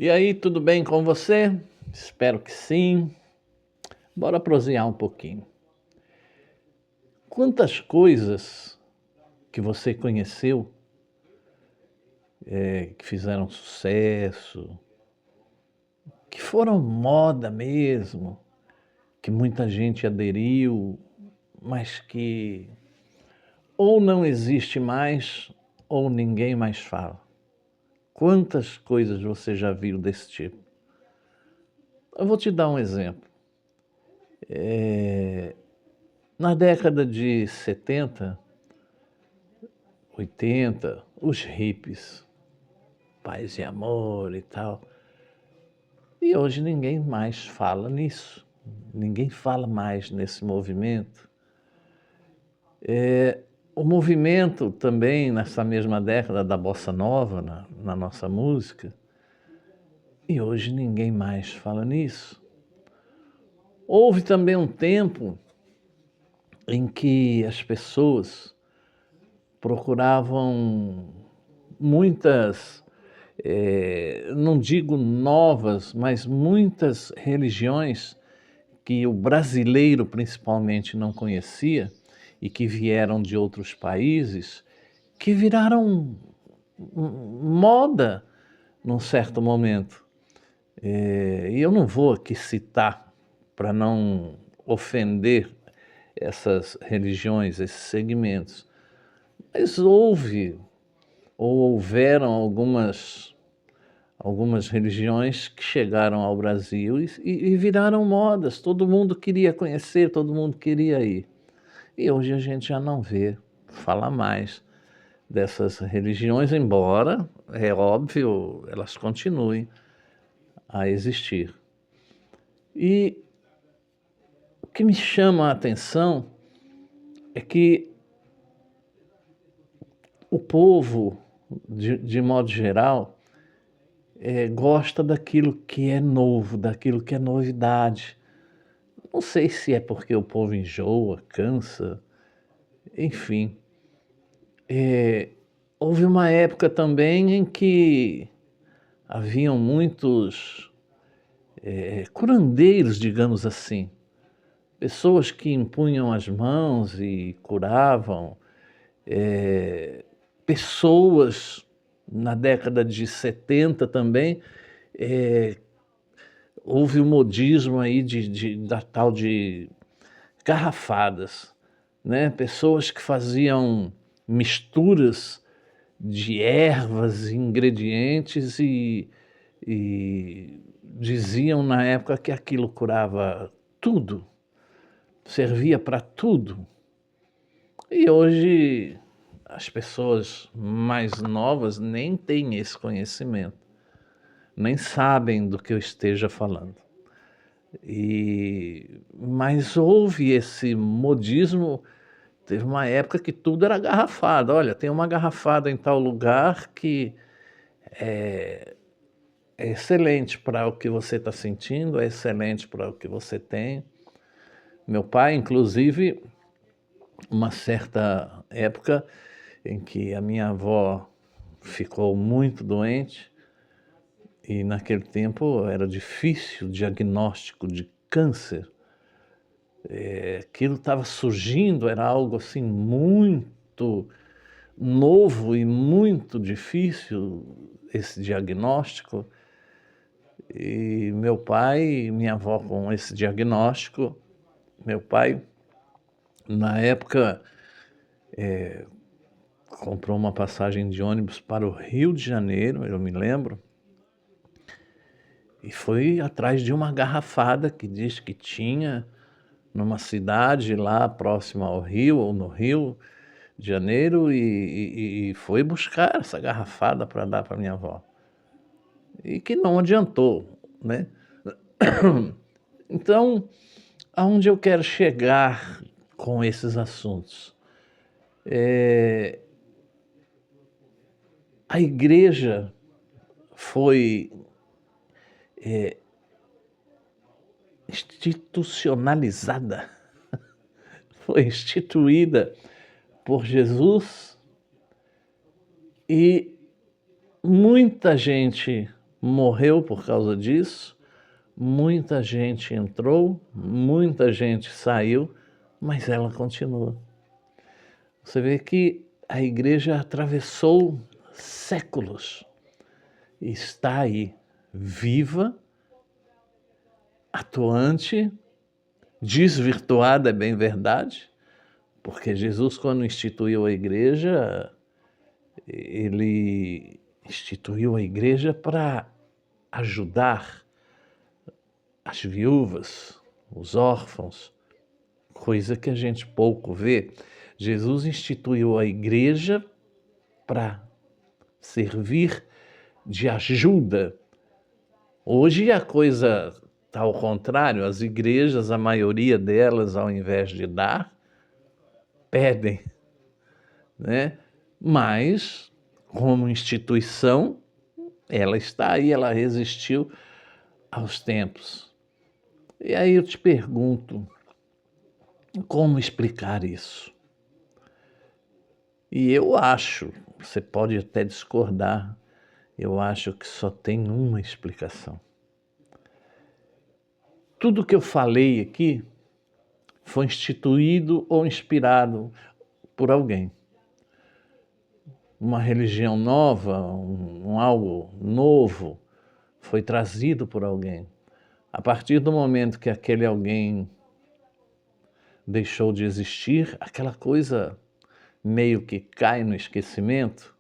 E aí, tudo bem com você? Espero que sim. Bora prosear um pouquinho. Quantas coisas que você conheceu, que fizeram sucesso, que foram moda mesmo, que muita gente aderiu, mas que ou não existe mais ou ninguém mais fala. Quantas coisas você já viu desse tipo? Eu vou te dar um exemplo. Na década de 70, 80, os hippies, paz e amor e tal. E hoje ninguém mais fala nisso. Ninguém fala mais nesse movimento. O movimento também, nessa mesma década da bossa nova, na nossa música, e hoje ninguém mais fala nisso. Houve também um tempo em que as pessoas procuravam muitas, não digo novas, mas muitas religiões que o brasileiro principalmente não conhecia e que vieram de outros países, que viraram moda num certo momento. E eu não vou aqui citar para não ofender essas religiões, esses segmentos, mas houveram algumas religiões que chegaram ao Brasil e viraram modas. Todo mundo queria conhecer, todo mundo queria ir. E hoje a gente já não vê falar mais dessas religiões, embora, é óbvio, elas continuem a existir. E o que me chama a atenção é que o povo, de modo geral, gosta daquilo que é novo, daquilo que é novidade. Não sei se é porque o povo enjoa, cansa, enfim. Houve uma época também em que haviam muitos curandeiros, digamos assim, pessoas que impunham as mãos e curavam, pessoas na década de 70 também, houve um modismo aí da tal de garrafadas, né? Pessoas que faziam misturas de ervas, ingredientes e diziam na época que aquilo curava tudo, servia para tudo. E hoje as pessoas mais novas nem têm esse conhecimento, nem sabem do que eu esteja falando. Mas houve esse modismo, teve uma época que tudo era garrafada. Olha, tem uma garrafada em tal lugar que é excelente para o que você está sentindo, é excelente para o que você tem. Meu pai, inclusive, uma certa época em que a minha avó ficou muito doente, e naquele tempo era difícil o diagnóstico de câncer. Aquilo estava surgindo, era algo assim muito novo e muito difícil, esse diagnóstico. E meu pai e minha avó com esse diagnóstico, meu pai, na época, comprou uma passagem de ônibus para o Rio de Janeiro, eu me lembro, e foi atrás de uma garrafada que diz que tinha numa cidade lá próxima ao Rio, ou no Rio de Janeiro, e foi buscar essa garrafada para dar para minha avó. E que não adiantou, né? Então, aonde eu quero chegar com esses assuntos? A igreja foi institucionalizada, foi instituída por Jesus, e muita gente morreu por causa disso, muita gente entrou, muita gente saiu, mas ela continua. Você vê que a igreja atravessou séculos e está aí, viva, atuante, desvirtuada, é bem verdade, porque Jesus, quando instituiu a igreja, ele instituiu a igreja para ajudar as viúvas, os órfãos, coisa que a gente pouco vê. Jesus instituiu a igreja para servir de ajuda. Hoje a coisa está ao contrário, as igrejas, a maioria delas, ao invés de dar, pedem, né? Mas, como instituição, ela está aí, ela resistiu aos tempos. E aí eu te pergunto, como explicar isso? E eu acho, você pode até discordar, eu acho que só tem uma explicação. Tudo que eu falei aqui foi instituído ou inspirado por alguém. Uma religião nova, algo novo, foi trazido por alguém. A partir do momento que aquele alguém deixou de existir, aquela coisa meio que cai no esquecimento.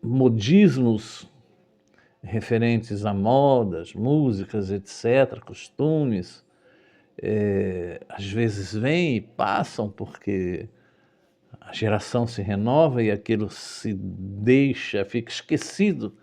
Modismos referentes a modas, músicas, etc., costumes, às vezes vêm e passam porque a geração se renova e aquilo se deixa, fica esquecido,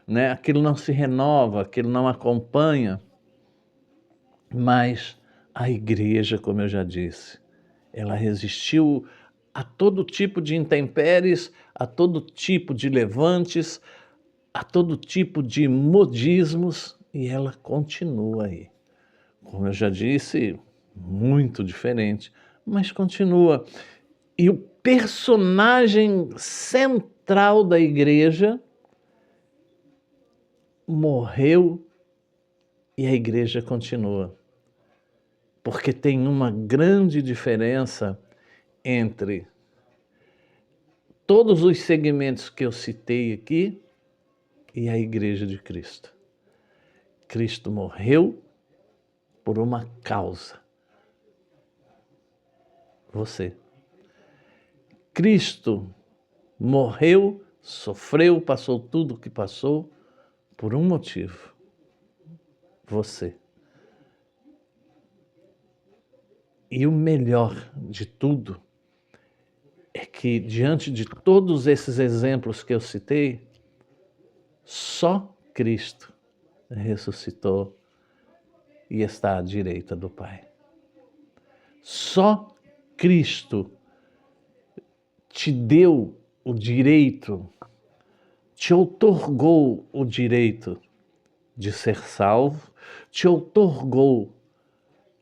né? Aquilo não se renova, aquilo não acompanha. Mas a igreja, como eu já disse, ela resistiu a todo tipo de intempéries, a todo tipo de levantes, a todo tipo de modismos, e ela continua aí. Como eu já disse, muito diferente, mas continua. E o personagem central da igreja morreu e a igreja continua. Porque tem uma grande diferença entre todos os segmentos que eu citei aqui e a igreja de Cristo. Cristo morreu por uma causa. Você. Cristo morreu, sofreu, passou tudo o que passou por um motivo. Você. E o melhor de tudo é que, diante de todos esses exemplos que eu citei, só Cristo ressuscitou e está à direita do Pai. Só Cristo te deu o direito, te outorgou o direito de ser salvo, te outorgou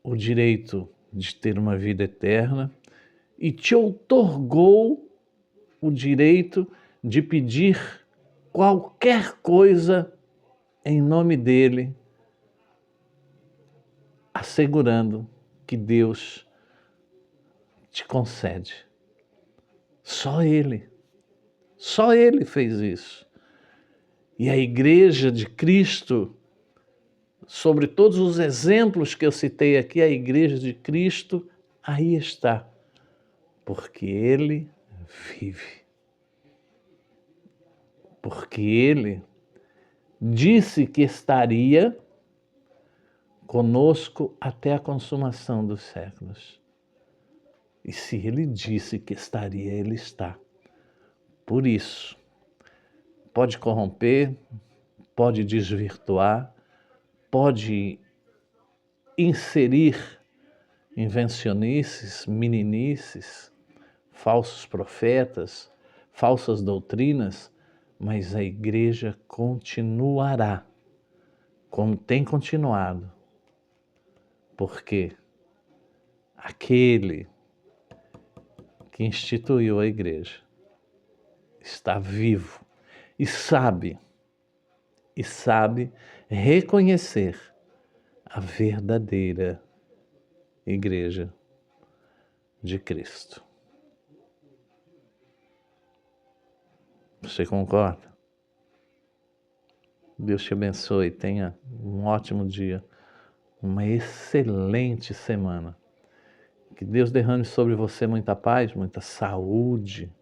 o direito de ter uma vida eterna e te outorgou o direito de pedir qualquer coisa em nome dele, assegurando que Deus te concede. Só Ele fez isso. E a igreja de Cristo, sobre todos os exemplos que eu citei aqui, a igreja de Cristo aí está, porque Ele vive. Porque Ele disse que estaria conosco até a consumação dos séculos. E se Ele disse que estaria, Ele está. Por isso, pode corromper, pode desvirtuar, pode inserir invencionices, meninices, falsos profetas, falsas doutrinas, mas a igreja continuará, como tem continuado, porque aquele que instituiu a igreja está vivo e sabe reconhecer a verdadeira igreja de Cristo. Você concorda? Deus te abençoe, tenha um ótimo dia, uma excelente semana. Que Deus derrame sobre você muita paz, muita saúde,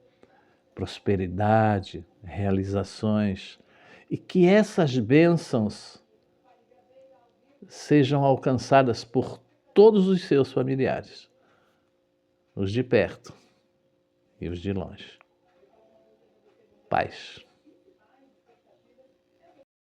prosperidade, realizações, e que essas bênçãos sejam alcançadas por todos os seus familiares, os de perto e os de longe. Paz.